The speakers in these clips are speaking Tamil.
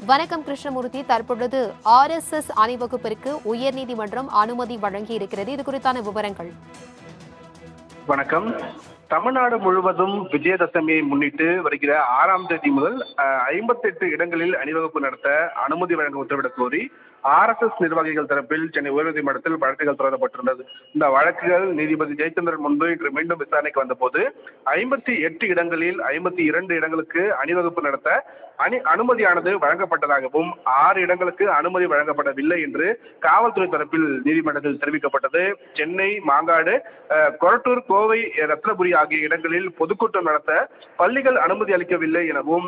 வணக்கம் கிருஷ்ணமூர்த்தி. தற்பொழுது RSS அணிவகுப்பிற்கு உயர்நீதிமன்றம் அனுமதி வழங்கி இருக்கிறது. இது குறித்தான விவரங்கள். வணக்கம். தமிழ்நாடு முழுவதும் விஜயதசமியை முன்னிட்டு வருகிற 6ஆம் தேதி முதல் 58 இடங்களில் அணிவகுப்பு நடத்த அனுமதி வழங்க உத்தரவிடக் கோரி RSS நிர்வாகிகள் தரப்பில் சென்னை உயர்நீதிமன்றத்தில் வழக்குகள் தொடரப்பட்டிருந்தது. இந்த வழக்குகள் நீதிபதி ஜெயச்சந்திரன் முன்பு இன்று மீண்டும் விசாரணைக்கு வந்தபோது 58 இடங்களில் 52 இடங்களுக்கு அணிவகுப்பு நடத்த அனுமதியானது வழங்கப்பட்டதாகவும் 6 இடங்களுக்கு அனுமதி வழங்கப்படவில்லை என்று காவல்துறை தரப்பில் நீதிமன்றத்தில் தெரிவிக்கப்பட்டது. சென்னை, மாங்காடு, கொரட்டூர், கோவை, ரத்னபுரி ஆகிய இடங்களில் பொதுக்கூட்டம் நடத்த பள்ளிகள் அனுமதி அளிக்கவில்லை எனவும்,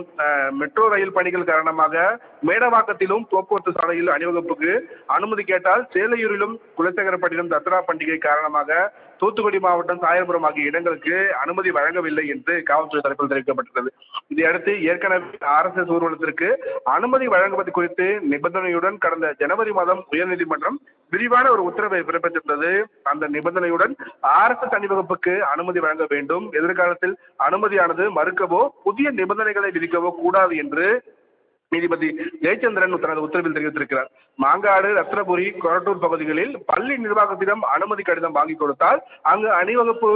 மெட்ரோ ரயில் பணிகள் காரணமாக மேடவாக்கத்திலும் போக்குவரத்து சாலையில் அணிவகுப்புக்கு அனுமதி கேட்டால் சேலையூரிலும் குலசேகரப்பட்டினம் தசரா பண்டிகை காரணமாக தூத்துக்குடி மாவட்டம் சாயல்புரம் ஆகிய இடங்களுக்கு அனுமதி வழங்கவில்லை என்று காவல்துறை தரப்பில் தெரிவிக்கப்பட்டுள்ளது. இதையடுத்து ஏற்கனவே RSS ஊர்வலத்திற்கு அனுமதி வழங்குவது குறித்து நிபந்தனையுடன் கடந்த ஜனவரி மாதம் உயர்நீதிமன்றம் விரிவான ஒரு உத்தரவை பிறப்பித்திருந்தது. அந்த நிபந்தனையுடன் RSS அணிவகுப்புக்கு அனுமதி வழங்க வேண்டும், எதிர்காலத்தில் அனுமதியானது மறுக்கவோ புதிய நிபந்தனைகளை விதிக்கவோ கூடாது என்று நீதிபதி ஜெயச்சந்திரன் தனது உத்தரவில் தெரிவித்திருக்கிறார். மாங்காடு, ரத்னபுரி, கொரட்டூர் பகுதிகளில் பள்ளி நிர்வாகத்திடம் அனுமதி கடிதம் வாங்கி கொடுத்தால் அங்கு அணிவகுப்பு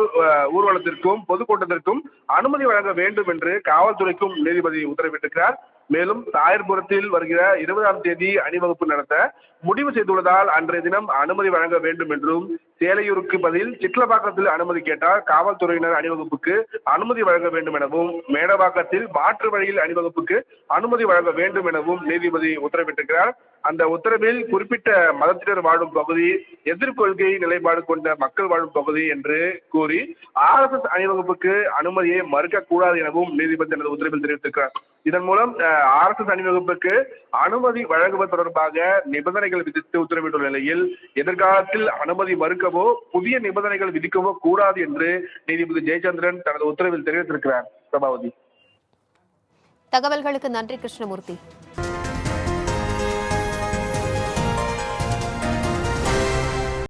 ஊர்வலத்திற்கும் பொதுக்கூட்டத்திற்கும் அனுமதி வழங்க வேண்டும் என்று காவல்துறைக்கும் நீதிபதி உத்தரவிட்டிருக்கிறார். மேலும் சாயர்புரத்தில் வருகிற 20ஆம் தேதி அணிவகுப்பு நடத்த முடிவு செய்துள்ளதால் அன்றைய தினம் அனுமதி வழங்க வேண்டும் என்றும், சேலையூருக்கு பதில் சிட்லப்பாக்கத்தில் அனுமதி கேட்டால் காவல்துறையினர் அணிவகுப்புக்கு அனுமதி வழங்க வேண்டும் எனவும், மேடவாக்கத்தில் மாற்று வழியில் அணிவகுப்புக்கு அனுமதி வழங்க வேண்டும் எனவும் நீதிபதி உத்தரவிட்டிருக்கிறார். அந்த உத்தரவில் குறிப்பிட்ட மதத்தினர் வாழும் பகுதி, எதிர்கொள்கை நிலைப்பாடு கொண்ட மக்கள் வாழும் பகுதி என்று கூறி RSS அணிவகுப்புக்கு அனுமதியை மறுக்கக்கூடாது எனவும் நீதிபதி தனது உத்தரவில் தெரிவித்திருக்கிறார். இதன் மூலம் RSS அணிவகுப்புக்கு அனுமதி வழங்குவது தொடர்பாக நிபந்தனைகள் விதித்து உத்தரவிட்டுள்ள நிலையில் எதிர்காலத்தில் அனுமதி மறுக்கவோ புதிய நிபந்தனைகள் விதிக்கவோ கூடாது என்று நீதிபதி ஜெயச்சந்திரன் தனது உத்தரவில் தெரிவித்திருக்கிறார். பிரபாவதி. தகவல்களுக்கு நன்றி கிருஷ்ணமூர்த்தி.